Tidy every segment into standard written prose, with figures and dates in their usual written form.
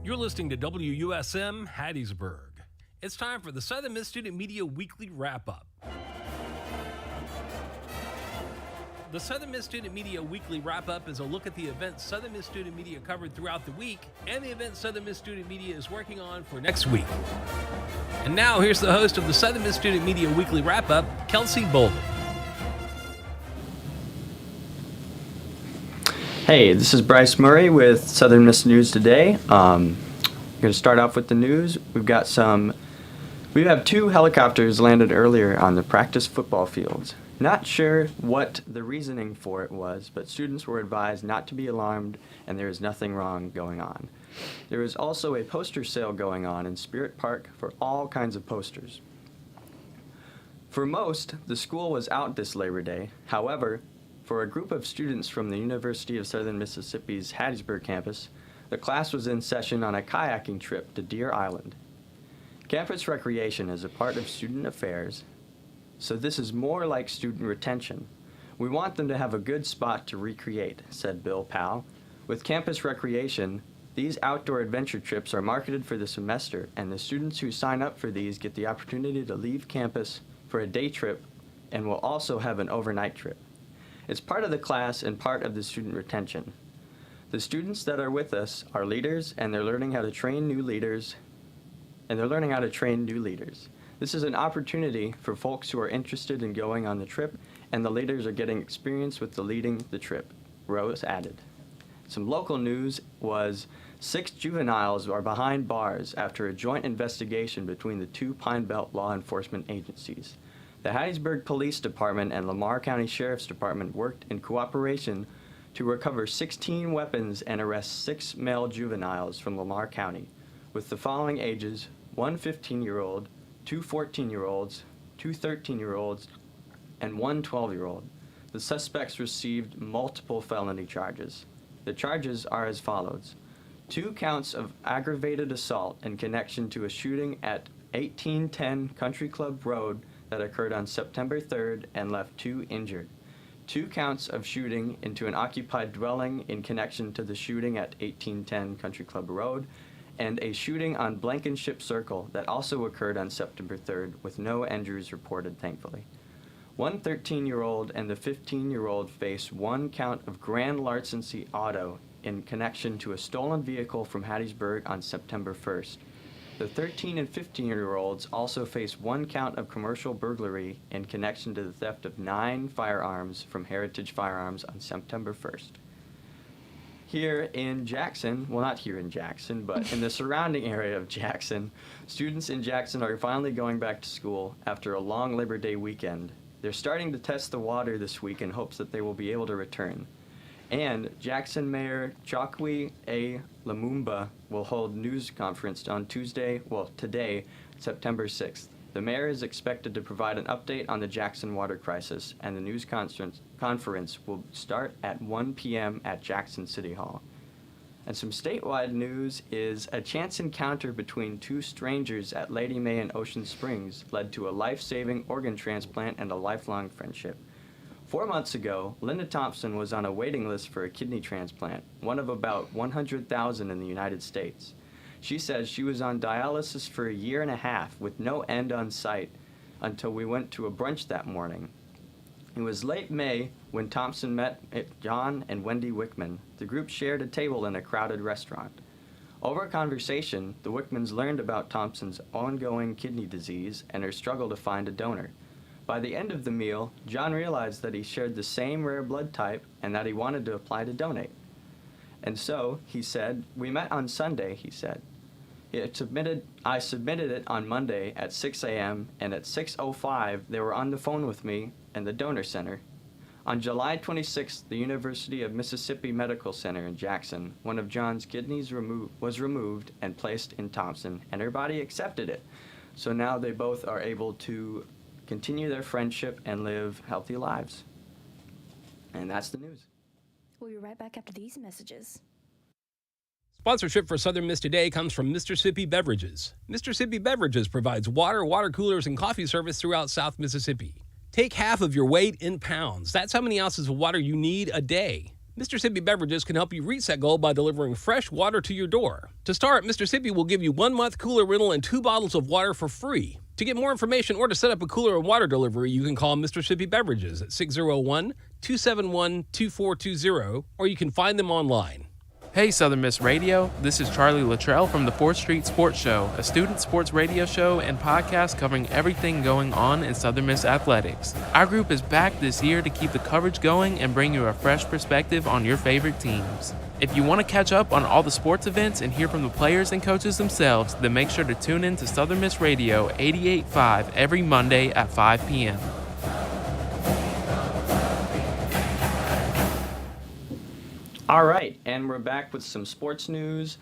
You're listening to WUSM Hattiesburg. It's time for the Southern Miss Student Media Weekly Wrap-Up. The Southern Miss Student Media Weekly Wrap-Up is a look at the events Southern Miss Student Media covered throughout the week and the events Southern Miss Student Media is working on for next week. And now, here's the host of the Southern Miss Student Media Weekly Wrap-Up, Kelsey Bolden. Hey, this is Bryce Murray with Southern Miss News Today. I'm going to start off with the news. We have 2 helicopters landed earlier on the practice football fields. Not sure what the reasoning for it was, but students were advised not to be alarmed and there is nothing wrong going on. There is also a poster sale going on in Spirit Park for all kinds of posters. For most, the school was out this Labor Day. However, for a group of students from the University of Southern Mississippi's Hattiesburg campus, the class was in session on a kayaking trip to Deer Island. Campus recreation is a part of student affairs, so this is more like student retention. We want them to have a good spot to recreate, said Bill Powell. With campus recreation, these outdoor adventure trips are marketed for the semester, and the students who sign up for these get the opportunity to leave campus for a day trip and will also have an overnight trip. It's part of the class and part of the student retention. The students that are with us are leaders, and they're learning how to train new leaders. This is an opportunity for folks who are interested in going on the trip, and the leaders are getting experience with leading the trip, Rose added. Some local news was 6 juveniles are behind bars after a joint investigation between the 2 Pine Belt law enforcement agencies. The Hattiesburg Police Department and Lamar County Sheriff's Department worked in cooperation to recover 16 weapons and arrest 6 male juveniles from Lamar County, with the following ages: 1 15-year-old, 2 14-year-olds, 2 13-year-olds, and 1 12-year-old. The suspects received multiple felony charges. The charges are as follows: 2 counts of aggravated assault in connection to a shooting at 1810 Country Club Road that occurred on September 3rd and left 2 injured. 2 counts of shooting into an occupied dwelling in connection to the shooting at 1810 Country Club Road, and a shooting on Blankenship Circle that also occurred on September 3rd with no injuries reported, thankfully. 1 13-year-old and the 15-year-old face 1 count of grand larceny auto in connection to a stolen vehicle from Hattiesburg on September 1st. The 13 and 15-year-olds also face 1 count of commercial burglary in connection to the theft of 9 firearms from Heritage Firearms on September 1st. Here in Jackson, well, not here in Jackson, but in the surrounding area of Jackson, students in Jackson are finally going back to school after a long Labor Day weekend. They're starting to test the water this week in hopes that they will be able to return. And Jackson Mayor Chokwe A. Lumumba will hold news conference on today, September 6th. The mayor is expected to provide an update on the Jackson water crisis, and the news conference will start at 1 p.m. at Jackson City Hall. And some statewide news is a chance encounter between 2 strangers at Lady May in Ocean Springs led to a life-saving organ transplant and a lifelong friendship. 4 months ago, Linda Thompson was on a waiting list for a kidney transplant, one of about 100,000 in the United States. She says she was on dialysis for 1.5 years with no end on sight until we went to a brunch that morning. It was late May when Thompson met John and Wendy Wickman. The group shared a table in a crowded restaurant. Over a conversation, the Wickmans learned about Thompson's ongoing kidney disease and her struggle to find a donor. By the end of the meal, John realized that he shared the same rare blood type and that he wanted to apply to donate. And so, he said, "We met on Sunday," he said. I submitted it on Monday at 6 a.m., and at 6:05 they were on the phone with me in the donor center. On July 26th, the University of Mississippi Medical Center in Jackson, one of John's kidneys was removed and placed in Thompson, and her body accepted it. So now they both are able to continue their friendship and live healthy lives. And that's the news. We'll be right back after these messages. Sponsorship for Southern Miss Today comes from Mississippi Beverages. Mississippi Beverages provides water, water coolers, and coffee service throughout South Mississippi. Take half of your weight in pounds. That's how many ounces of water you need a day. Mississippi Beverages can help you reach that goal by delivering fresh water to your door. To start, Mississippi will give you 1 month cooler rental and 2 bottles of water for free. To get more information or to set up a cooler and water delivery, you can call Mississippi Beverages at 601-271-2420, or you can find them online. Hey Southern Miss Radio, this is Charlie Luttrell from the 4th Street Sports Show, a student sports radio show and podcast covering everything going on in Southern Miss athletics. Our group is back this year to keep the coverage going and bring you a fresh perspective on your favorite teams. If you want to catch up on all the sports events and hear from the players and coaches themselves, then make sure to tune in to Southern Miss Radio 88.5 every Monday at 5 p.m. All right, and we're back with some sports news.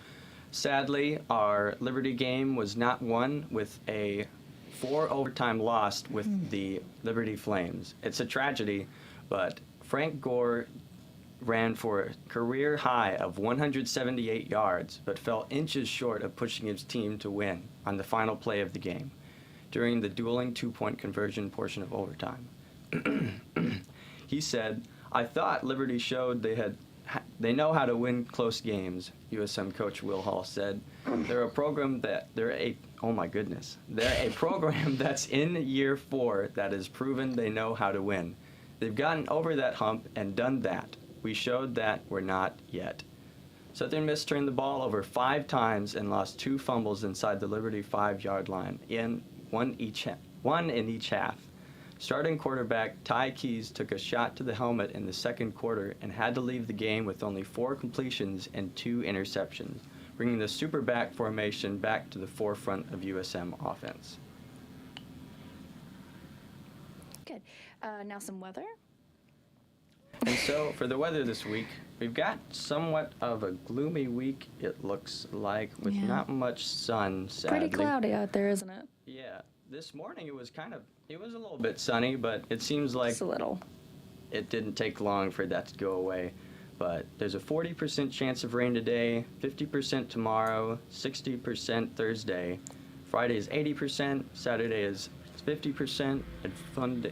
Sadly, our Liberty game was not won with a 4-overtime loss with the Liberty Flames. It's a tragedy, but Frank Gore ran for a career high of 178 yards, but fell inches short of pushing his team to win on the final play of the game during the dueling 2-point conversion portion of overtime. He said, "I thought Liberty showed they know how to win close games," USM coach Will Hall said. They're a program that's in year 4 that has proven they know how to win. They've gotten over that hump and done that. We showed that we're not yet. Southern Miss turned the ball over 5 times and lost 2 fumbles inside the Liberty 5-yard line, one in each half. Starting quarterback Ty Keys took a shot to the helmet in the second quarter and had to leave the game with only 4 completions and 2 interceptions, bringing the superback formation back to the forefront of USM offense. Good. Now some weather. And so for the weather this week, we've got somewhat of a gloomy week, it looks like, with not much sun, sadly. Pretty cloudy out there, isn't it? Yeah. This morning it was a little bit sunny, but it seems like Just a little. it didn't take long for that to go away. But there's a 40% chance of rain today, 50% tomorrow, 60% Thursday. Friday is 80%, Saturday is 50%, and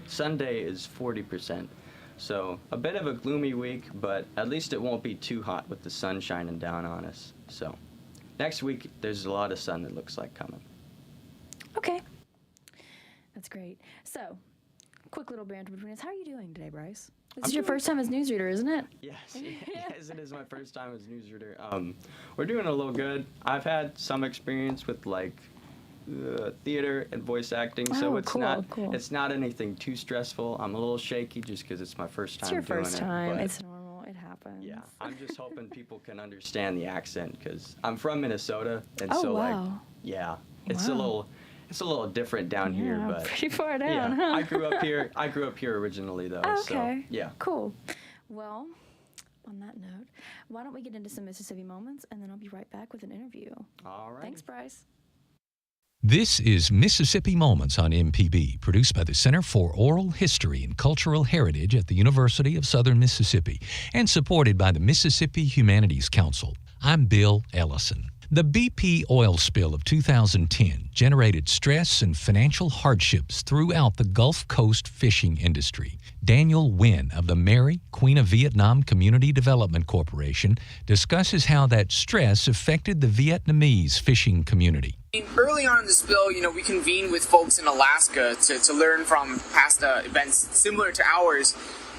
Sunday is 40%. So a bit of a gloomy week, but at least it won't be too hot with the sun shining down on us. So next week there's a lot of sun that looks like coming. Okay. That's great. So, quick little banter between us. How are you doing today, Bryce? This is your first time as newsreader, isn't it? Yes, yes, it is my first time as newsreader. We're doing a little good. I've had some experience with theater and voice acting, so it's not anything too stressful. I'm a little shaky just because it's my first time doing it. It's your first time. It's normal. It happens. Yeah, I'm just hoping people can understand the accent because I'm from Minnesota, and it's a little different down here, but pretty far down, huh? I grew up here originally, though. Okay. So, yeah. Cool. Well, on that note, why don't we get into some Mississippi moments, and then I'll be right back with an interview. All right. Thanks, Bryce. This is Mississippi Moments on MPB, produced by the Center for Oral History and Cultural Heritage at the University of Southern Mississippi and supported by the Mississippi Humanities Council. I'm Bill Ellison. The BP oil spill of 2010 generated stress and financial hardships throughout the Gulf Coast fishing industry. Daniel Nguyen of the Mary, Queen of Vietnam Community Development Corporation discusses how that stress affected the Vietnamese fishing community. Early on in the spill, we convened with folks in Alaska to learn from past events similar to ours.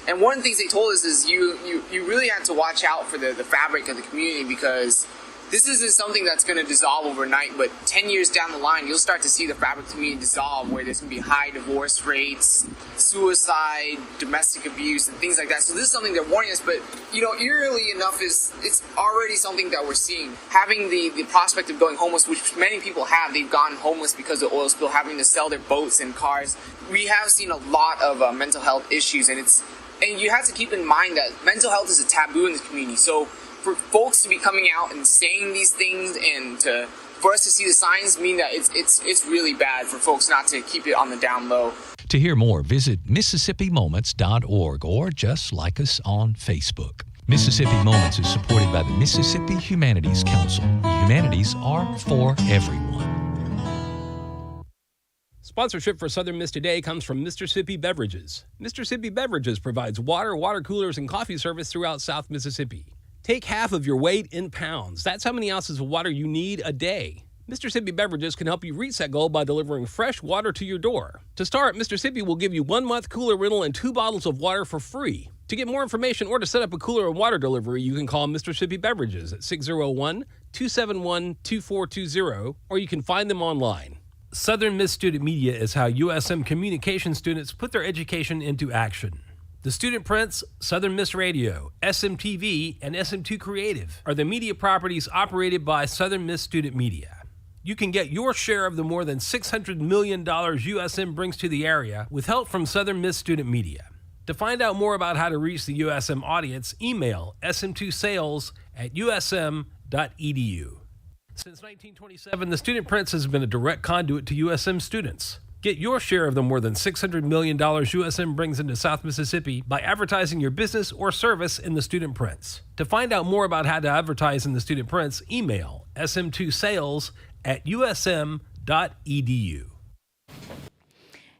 And one of the things they told us is you really have to watch out for the fabric of the community, because this isn't something that's going to dissolve overnight, but 10 years down the line, you'll start to see the fabric community dissolve, where there's going to be high divorce rates, suicide, domestic abuse, and things like that. So this is something they're warning us, but, eerily enough, it's already something that we're seeing. Having the prospect of going homeless, which many people have, they've gone homeless because of the oil spill, having to sell their boats and cars. We have seen a lot of mental health issues, and you have to keep in mind that mental health is a taboo in this community. So for folks to be coming out and saying these things, and for us to see the signs, mean that it's really bad for folks not to keep it on the down low. To hear more, visit MississippiMoments.org or just like us on Facebook. Mississippi Moments is supported by the Mississippi Humanities Council. The humanities are for everyone. Sponsorship for Southern Miss Today comes from Mississippi Beverages. Mississippi Beverages provides water, water coolers, and coffee service throughout South Mississippi. Take half of your weight in pounds. That's how many ounces of water you need a day. Mississippi Beverages can help you reach that goal by delivering fresh water to your door. To start, Mississippi will give you 1 month cooler rental and 2 bottles of water for free. To get more information or to set up a cooler and water delivery, you can call Mississippi Beverages at 601-271-2420, or you can find them online. Southern Miss Student Media is how USM communication students put their education into action. The student prints, Southern Miss Radio, SMTV, and SM2 Creative are the media properties operated by Southern Miss Student Media. You can get your share of the more than $600 million USM brings to the area with help from Southern Miss Student Media. To find out more about how to reach the USM audience, email sm2sales@usm.edu. Since 1927, the Student Prince has been a direct conduit to USM students. Get your share of the more than $600 million USM brings into South Mississippi by advertising your business or service in the Student Prince. To find out more about how to advertise in the Student Prince, email sm2sales@usm.edu.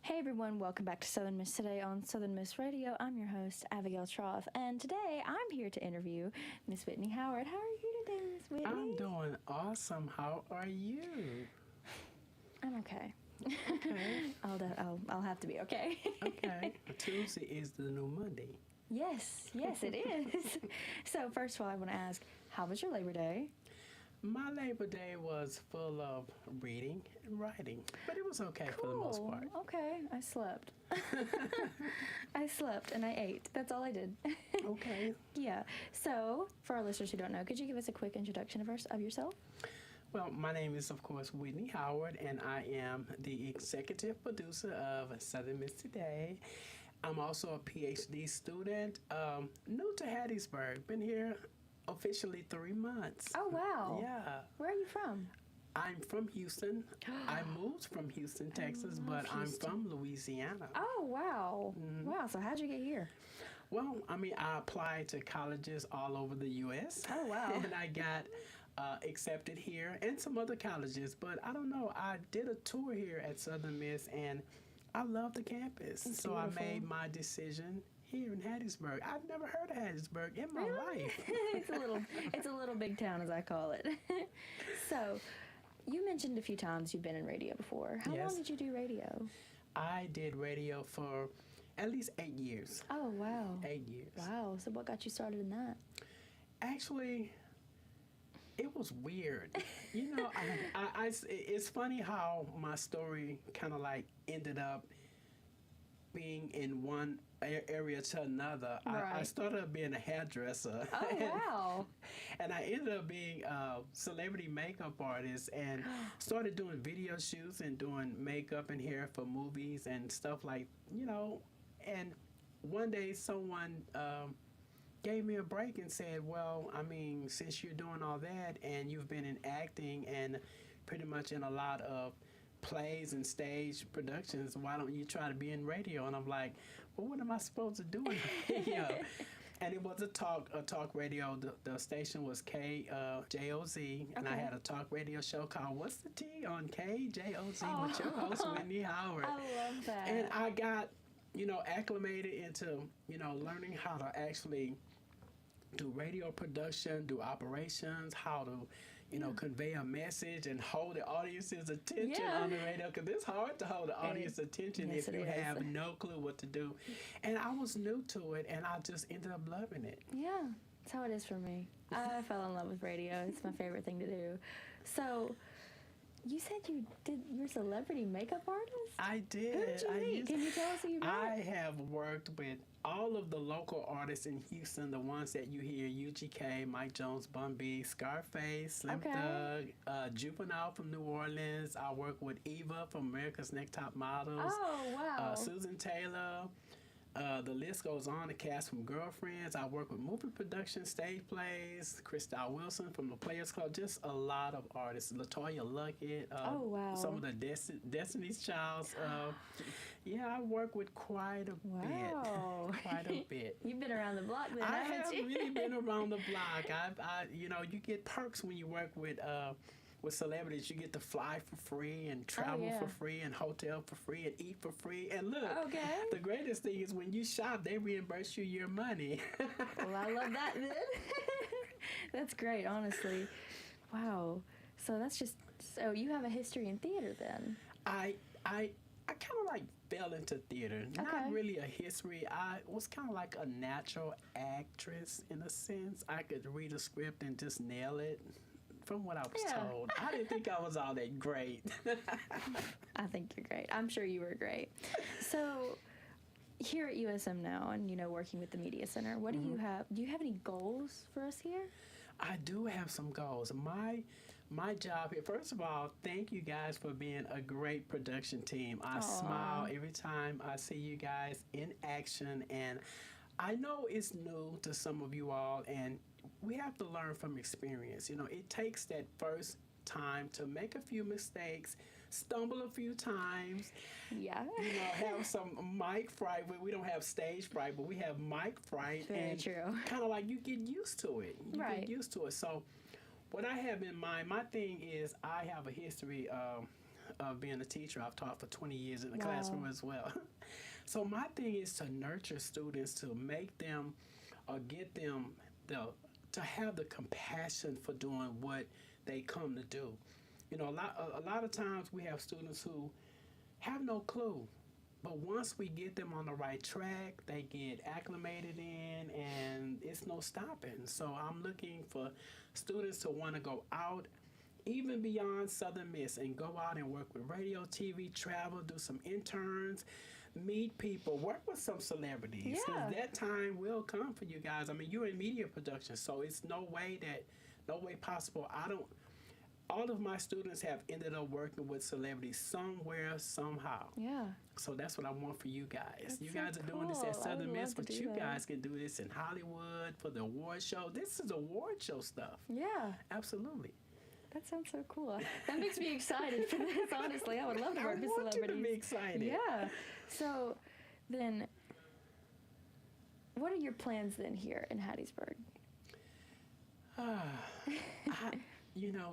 Hey everyone, welcome back to Southern Miss Today on Southern Miss Radio. I'm your host, Abigail Troff, and today I'm here to interview Miss Whitney Howard. How are you today, Miss Whitney? I'm doing awesome. How are you? I'm okay. Okay. I'll have to be okay. Okay. Tuesday is the new Monday. Yes, it is. So first of all, I want to ask, how was your Labor Day? My Labor Day was full of reading and writing, but it was okay for the most part. Okay, I slept. I slept and I ate. That's all I did. Okay. Yeah. So, for our listeners who don't know, could you give us a quick introduction of yourself? Well, my name is, of course, Whitney Howard, and I am the executive producer of Southern Miss Today. I'm also a PhD student, new to Hattiesburg. Been here officially 3 months. Oh, wow. Yeah. Where are you from? I'm from Houston. I moved from Houston, Texas, but I'm from Louisiana. Oh, wow. Mm-hmm. Wow, so how'd you get here? Well, I mean, I applied to colleges all over the U.S. Oh, wow. And I got accepted here and some other colleges, but I don't know. I did a tour here at Southern Miss, and I love the campus. It's so beautiful. I made my decision here in Hattiesburg. I've never heard of Hattiesburg in my life. It's a little big town, as I call it. So, you mentioned a few times you've been in radio before. How Yes. long did you do radio? I did radio for at least 8 years. Oh, wow. 8 years. Wow. So what got you started in that? Actually, it was weird. You know, it's funny how my story kind of like ended up being in one area to another. I Right. started being a hairdresser. Oh, wow. And I ended up being a celebrity makeup artist and started doing video shoots and doing makeup and hair for movies and stuff like, you know. And one day someone gave me a break and said, well, I mean, since you're doing all that and you've been in acting and pretty much in a lot of plays and stage productions, why don't you try to be in radio? And I'm like, well, what am I supposed to do in radio? And it was a talk radio. The station was KJOZ, and I Okay. had a talk radio show called What's the Tea on KJOZ with your host, Whitney Howard. I love that. And I got, you know, acclimated into, you know, learning how to actually do radio production, do operations, how to, you know, convey a message and hold the audience's attention Yeah. on the radio, because it's hard to hold the audience's attention yes, if it you is. have no clue what to do. And I was new to it, and I just ended up loving it. Yeah, that's how it is for me. I fell in love with radio. It's my favorite thing to do. So, you said you're a celebrity makeup artist? I did. Who did you meet? Can you tell us who you met? I have worked with all of the local artists in Houston, the ones that you hear, UGK, Mike Jones, Bun B, Scarface, Slim Okay. Thug, Juvenile from New Orleans. I work with Eva from America's Next Top Models. Oh, wow. Susan Taylor. The list goes on. The cast from Girlfriends. I work with movie production, stage plays. Christelle Wilson from the Players Club. Just a lot of artists. Latoya Luckett. Oh, wow. Some of the Destiny's Childs. Yeah, I work with quite a Wow. bit. Quite a bit. You've been around the block then, I haven't have you? really been around the block. You know, you get perks when you work with with celebrities, you get to fly for free and travel yeah. for free and hotel for free and eat for free. And look, Okay. the greatest thing is when you shop, they reimburse you your money. Well, I love that then. That's great, honestly. Wow. So that's just, so you have a history in theater then? I kind of like fell into theater. Okay. Not really a history. I was kind of like a natural actress in a sense. I could read a script and just nail it. From what I was Yeah. told, I didn't think I was all that great. I think you're great. I'm sure you were great. So here at USM now, and working with the media center, what do you have? Do you have any goals for us here? I do have some goals. My job here, first of all, thank you guys for being a great production team. I smile every time I see you guys in action, and I know it's new to some of you all, and we have to learn from experience. It takes that first time to make a few mistakes, stumble a few times, Yeah. have some mic fright. We don't have stage fright, but we have mic fright. Very and true. Kind of like you get used to it. You Right. get used to it. So what I have in mind, my thing is I have a history of being a teacher. I've taught for 20 years in the classroom as well. So my thing is to nurture students, to make them or get them to have the compassion for doing what they come to do. A lot of times we have students who have no clue, but once we get them on the right track, they get acclimated in, and it's no stopping. So I'm looking for students to want to go out, even beyond Southern Miss, and go out and work with radio, TV, travel, do some interns, meet people, work with some celebrities. 'Cause Yeah. that time will come for you guys. I mean, you're in media production, so it's no way possible. All of my students have ended up working with celebrities somewhere, somehow. Yeah. So that's what I want for you guys. That's You so guys are doing this cool. at I would Southern Miss, love to but do you that. guys can do this in Hollywood for the award show. This is award show stuff. Yeah. Absolutely. That sounds so cool. That makes me excited for this, honestly. I would love to I work with want you celebrities. to be excited. Yeah. So then, what are your plans then here in Hattiesburg?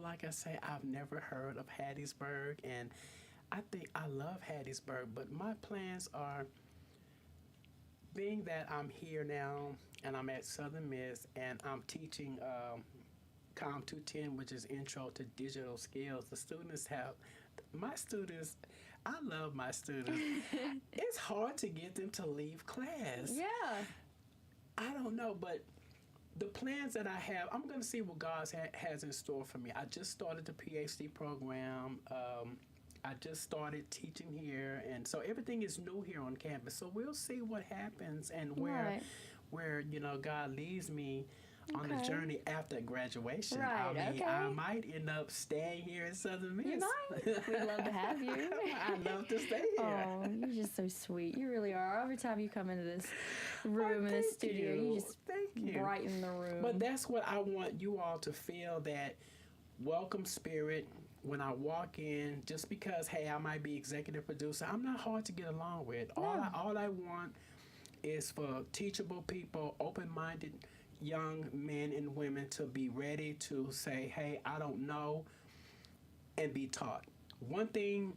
Like I say, I've never heard of Hattiesburg, and I think I love Hattiesburg, but my plans are, being that I'm here now and I'm at Southern Miss and I'm teaching COM 210, which is Intro to Digital Skills. My students, I love my students. It's hard to get them to leave class. Yeah. I don't know, but the plans that I have, I'm going to see what God has in store for me. I just started the PhD program. I just started teaching here, and so everything is new here on campus. So we'll see what happens and where God leads me on the Okay. journey after graduation. Right, I okay. might end up staying here at Southern Miss. You might. We'd love to have you. I'd love to stay here. Oh, you're just so sweet. You really are. Every time you come into this room in this thank studio, you. you just Thank you. brighten the room. But that's what I want you all to feel, that welcome spirit when I walk in. Just because, hey, I might be executive producer, I'm not hard to get along with. All I want is for teachable people, open-minded young men and women to be ready to say, hey, I don't know, and be taught. One thing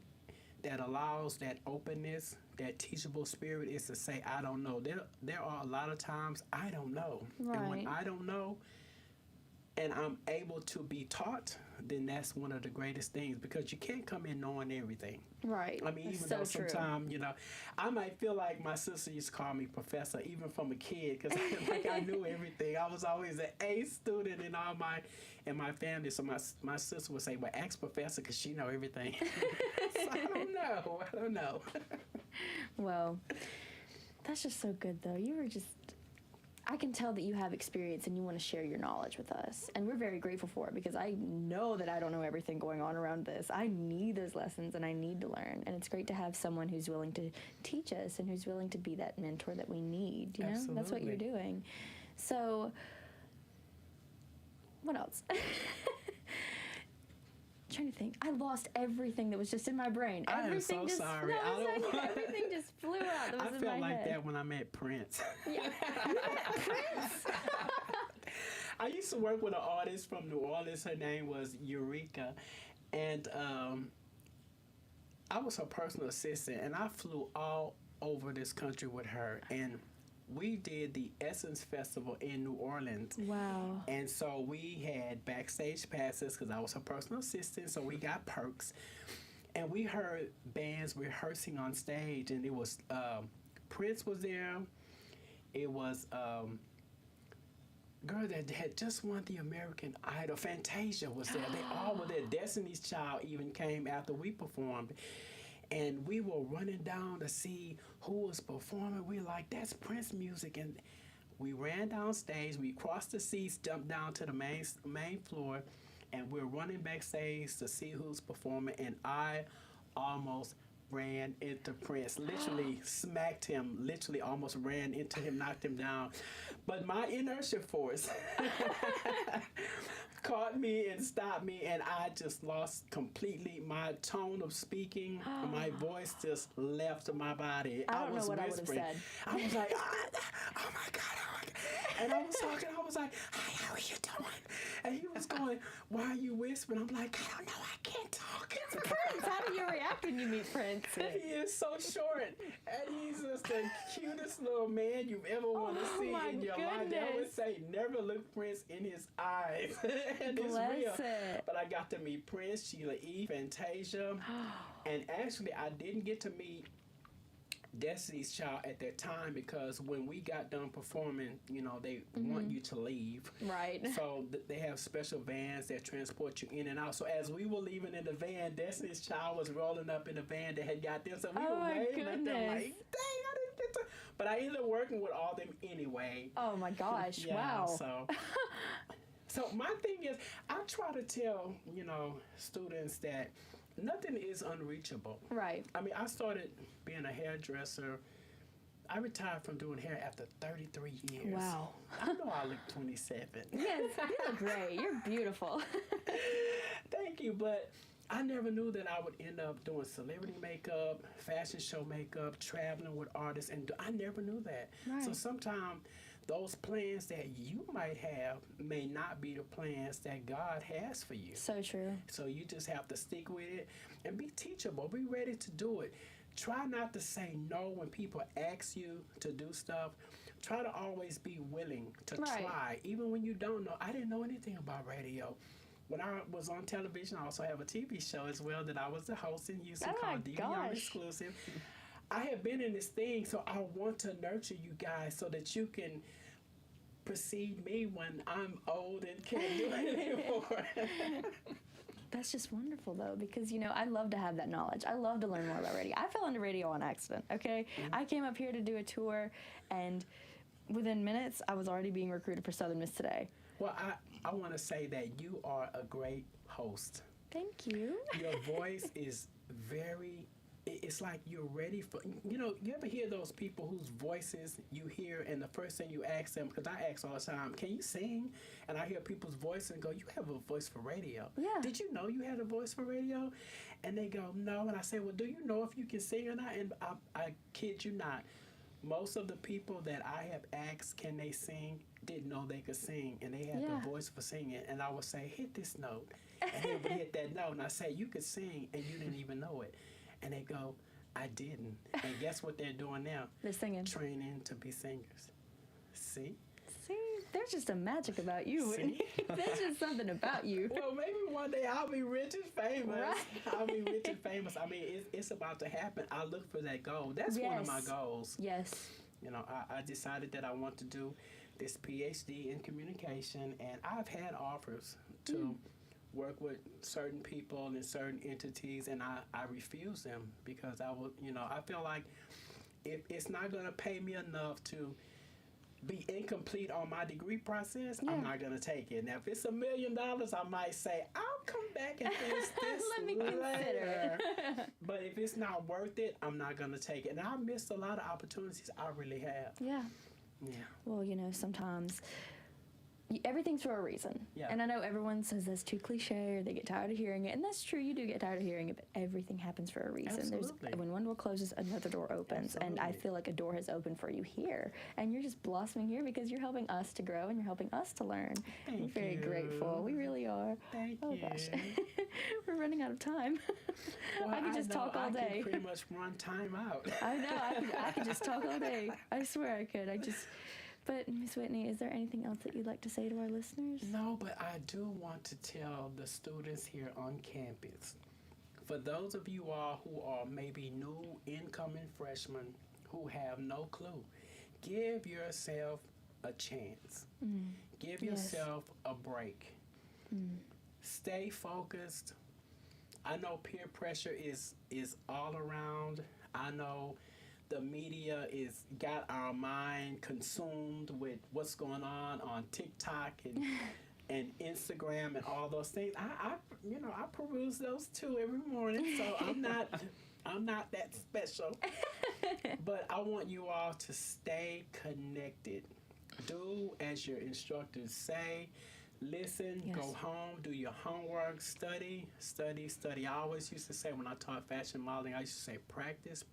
that allows that openness, that teachable spirit, is to say, I don't know. There are a lot of times I don't know. And when Right. I don't know and I'm able to be taught, then that's one of the greatest things, because you can't come in knowing everything. right. I mean, That's even so though true. sometimes, I might feel like my sister used to call me professor, even from a kid, because like I knew everything. I was always an A student in my family. So my sister would say, well, ask professor, because she know everything. So I don't know. Well, that's just so good, though. I can tell that you have experience and you want to share your knowledge with us. And we're very grateful for it, because I know that I don't know everything going on around this. I need those lessons and I need to learn. And it's great to have someone who's willing to teach us and who's willing to be that mentor that we need. You know, that's what you're Absolutely. doing. So, what else? Trying to think. I lost everything that was just in my brain. I am Everything so just, sorry. No, I it's don't- okay. Everything just flew out that was I in felt my like head. that when I met Prince. Yeah. Prince. I used to work with an artist from New Orleans. Her name was Eureka. And I was her personal assistant, and I flew all over this country with her. And we did the Essence Festival in New Orleans. Wow. And so we had backstage passes because I was her personal assistant, so we got perks. And we heard bands rehearsing on stage, and it was Prince was there. It was girl that had just won the American Idol. Fantasia was there. They all were there. Destiny's Child even came after we performed. And we were running down to see who was performing. We were like, that's Prince music. And we ran down stage. We crossed the seats, jumped down to the main floor, and we're running backstage to see who's performing. And I almost ran into Prince, literally smacked him, literally almost ran into him, knocked him down. But my inertia force caught me and stopped me, and I just lost completely my tone of speaking. My voice just left my body. I don't know what whispering. I would have said. I was like, oh my God. And I was talking, I was like, hi, how are you doing? And he was going, why are you whispering? I'm like, I don't know, I can't talk. Prince, how do you react when you meet Prince? He is so short, and he's just the cutest little man you've ever want to see my in your life. They always goodness. say, never look Prince in his eyes. And it's Bless real. it. But I got to meet Prince, Sheila E., Fantasia, and actually I didn't get to meet Destiny's Child at that time because when we got done performing, you know, they want you to leave. Right. So they have special vans that transport you in and out. So as we were leaving in the van, Destiny's Child was rolling up in the van that had got them. So we Oh were my waving at them goodness. like, dang, I didn't get to. But I ended up working with all them anyway. Oh my gosh, Yeah, wow. So my thing is, I try to tell, you know, students that nothing is unreachable. Right. I mean, I started being a hairdresser. I retired from doing hair after 33 years. Wow. I know I look 27. Yes, you look great. You're beautiful. Thank you, but I never knew that I would end up doing celebrity makeup, fashion show makeup, traveling with artists, and I never knew that. So Right. sometimes those plans that you might have may not be the plans that God has for you. So true. So you just have to stick with it and be teachable. Be ready to do it. Try not to say no when people ask you to do stuff. Try to always be willing to Right. try, even when you don't know. I didn't know anything about radio. When I was on television, I also have a TV show as well that I was the host in Houston Oh my called DVR gosh. Exclusive. I have been in this thing, so I want to nurture you guys so that you can precede me when I'm old and can't do it anymore. That's just wonderful, though, because, you know, I love to have that knowledge. I love to learn more about radio. I fell into radio on accident, okay? I came up here to do a tour, and within minutes, I was already being recruited for Southern Miss Today. Well, I want to say that you are a great host. Thank you. Your voice is very, it's like you're ready for, you know, you ever hear those people whose voices you hear and the first thing you ask them, because I ask all the time, can you sing? And I hear people's voice and go, you have a voice for radio. Yeah. Did you know you had a voice for radio? And they go, no. And I say, well, do you know if you can sing or not? And I kid you not. Most of the people that I have asked, can they sing, didn't know they could sing, and they had Yeah. the voice for singing. And I would say, hit this note. And they would hit that note, and I say, you could sing, and you didn't even know it. And they go, I didn't. And guess what they're doing now? They're singing. Training to be singers. See? See, there's just a magic about you, Whitney. See? There's just something about you. Well, maybe one day I'll be rich and famous. Right. I'll be rich and famous. I mean, it's about to happen. I look for that goal. That's one of my Yes. goals. Yes. You know, I decided that I want to do this PhD in communication, and I've had offers to work with certain people and certain entities, and I refuse them because I will, you know, I feel like if it's not going to pay me enough to be incomplete on my degree process, Yeah. I'm not going to take it. Now, if it's $1 million, I might say, I'll come back and finish this Let me consider later. But if it's not worth it, I'm not going to take it. And I missed a lot of opportunities. I really have. Yeah. Yeah. Well, you know, sometimes everything's for a reason. Yeah. And I know everyone says that's too cliche or they get tired of hearing it. And that's true, you do get tired of hearing it, but everything happens for a reason. Absolutely. When one door closes, another door opens. And I feel like a door has opened for you here. And you're just blossoming here because you're helping us to grow and you're helping us to learn. We're Thank very you. grateful. We really are. Thank oh you. gosh. We're running out of time. Well, I could just know talk all I day. can pretty much run time out. I know, I could just talk all day. I swear I could. But Miss Whitney, is there anything else that you'd like to say to our listeners? No, but I do want to tell the students here on campus, for those of you all who are maybe new incoming freshmen who have no clue, give yourself a chance. Give yourself a break. Stay focused. I know peer pressure is all around. I know the media is got our mind consumed with what's going on TikTok and Instagram and all those things. I peruse those too every morning, so I'm not that special. But I want you all to stay connected. Do as your instructors say. Listen, go home, do your homework, study. I always used to say when I taught fashion modeling, I used to say practice.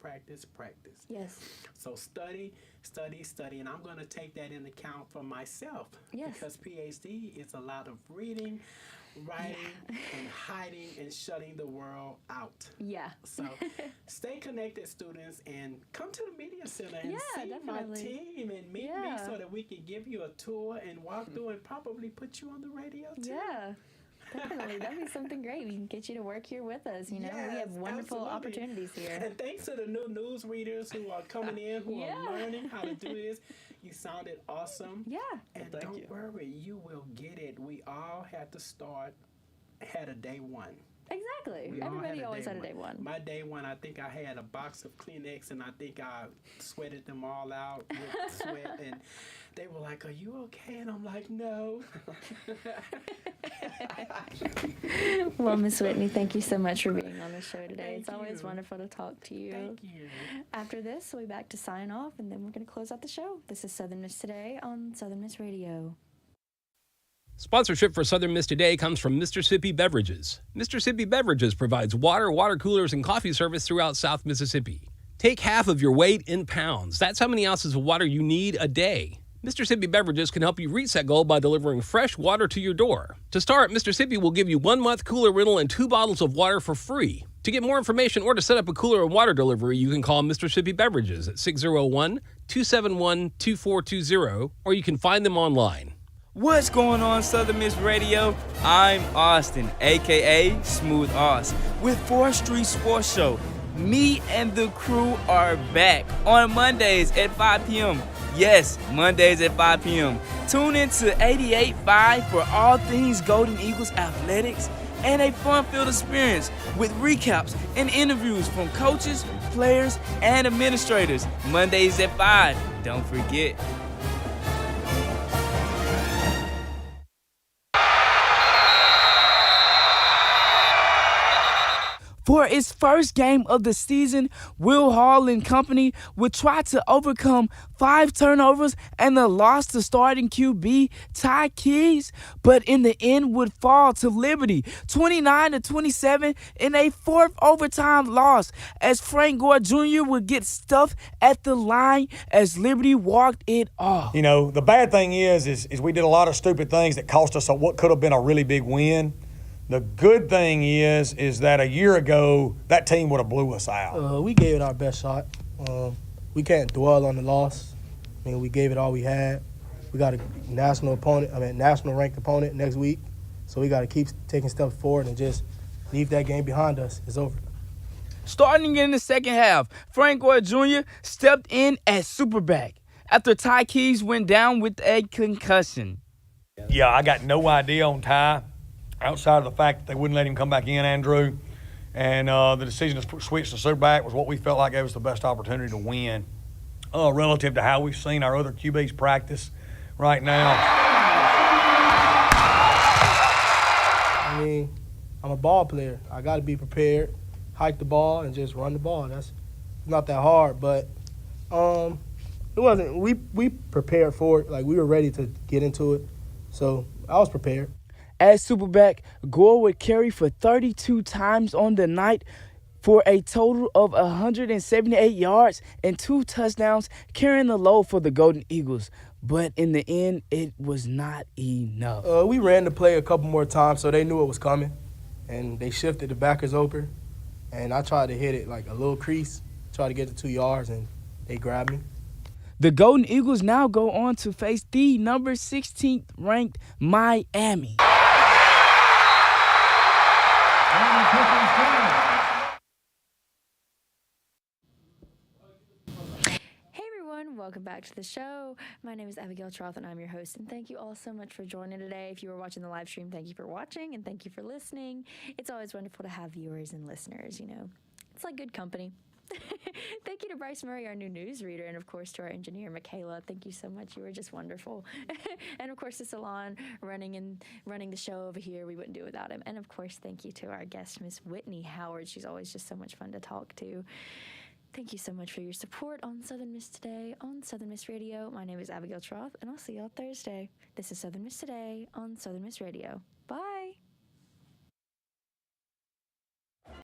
Yes. So study, and I'm going to take that into account for myself. Yes. Because PhD is a lot of reading, writing, and hiding and shutting the world out. Yeah. So stay connected, students, and come to the Media Center and see definitely. my team and meet me so that we can give you a tour and walk through and probably put you on the radio too. Yeah. Definitely. That'd be something great. We can get you to work here with us. You know, we have wonderful opportunities here. And thanks to the new news readers who are coming in, who are learning how to do this. You sounded awesome. Yeah. And don't worry, you will get it. We all had to start at a day one. Exactly. Everybody always had a day one. My day one, I think I had a box of Kleenex, and I think I sweated them all out with sweat. And they were like, "Are you okay?" And I'm like, "No." Well, Miss Whitney, thank you so much for being on the show today. Thank It's always you. wonderful to talk to you. Thank you. After this, we'll be back to sign off, and then we're going to close out the show. This is Southern Miss Today on Southern Miss Radio. Sponsorship for Southern Miss Today comes from Mississippi Beverages. Mississippi Beverages provides water, water coolers, and coffee service throughout South Mississippi. Take half of your weight in pounds. That's how many ounces of water you need a day. Mississippi Beverages can help you reach that goal by delivering fresh water to your door. To start, Mississippi will give you 1 month cooler rental and 2 bottles of water for free. To get more information or to set up a cooler and water delivery, you can call Mississippi Beverages at 601-271-2420, or you can find them online. What's going on, Southern Miss Radio? I'm Austin, aka Smooth Oz, with 4th Street Sports Show. Me and the crew are back on Mondays at 5 p.m. Yes, Mondays at 5 p.m. Tune in to 88.5 for all things Golden Eagles athletics and a fun-filled experience with recaps and interviews from coaches, players, and administrators. Mondays at 5. Don't forget. For its first game of the season, Will Hall and company would try to overcome 5 turnovers and a loss to starting QB Ty Keys, but in the end would fall to Liberty 29-27 in a 4th overtime loss as Frank Gore Jr. would get stuffed at the line as Liberty walked it off. You know, the bad thing is we did a lot of stupid things that cost us what could have been a really big win. The good thing is that a year ago, that team would have blew us out. We gave it our best shot. We can't dwell on the loss. I mean, we gave it all we had. We got a national ranked opponent next week. So we got to keep taking steps forward and just leave that game behind us. It's over. Starting in the second half, Frank Gore Jr. stepped in at superback after Ty Keys went down with a concussion. Yeah, I got no idea on Ty, outside of the fact that they wouldn't let him come back in, Andrew. And the decision to switch to superback was what we felt like gave us the best opportunity to win relative to how we've seen our other QBs practice right now. I mean, I'm a ball player. I got to be prepared, hike the ball, and just run the ball. That's not that hard, but it wasn't. We prepared for it. Like, we were ready to get into it. So I was prepared. At Superback, Gore would carry for 32 times on the night for a total of 178 yards and 2 touchdowns, carrying the load for the Golden Eagles. But in the end, it was not enough. We ran the play a couple more times, so they knew it was coming, and they shifted the backers open, and I tried to hit it like a little crease, tried to get to 2 yards, and they grabbed me. The Golden Eagles now go on to face the number 16th ranked Miami. Hey everyone, welcome back to the show. My name is Abigail Troth and I'm your host, and thank you all so much for joining today. If you were watching the live stream, thank you for watching and thank you for listening. It's always wonderful to have viewers and listeners, you know. It's like good company. Thank you to Bryce Murray, our new newsreader, and of course to our engineer, Michaela. Thank you so much. You were just wonderful. And of course to Salon running the show over here. We wouldn't do it without him. And of course, thank you to our guest, Miss Whitney Howard. She's always just so much fun to talk to. Thank you so much for your support on Southern Miss Today on Southern Miss Radio. My name is Abigail Troth, and I'll see y'all Thursday. This is Southern Miss Today on Southern Miss Radio. Bye.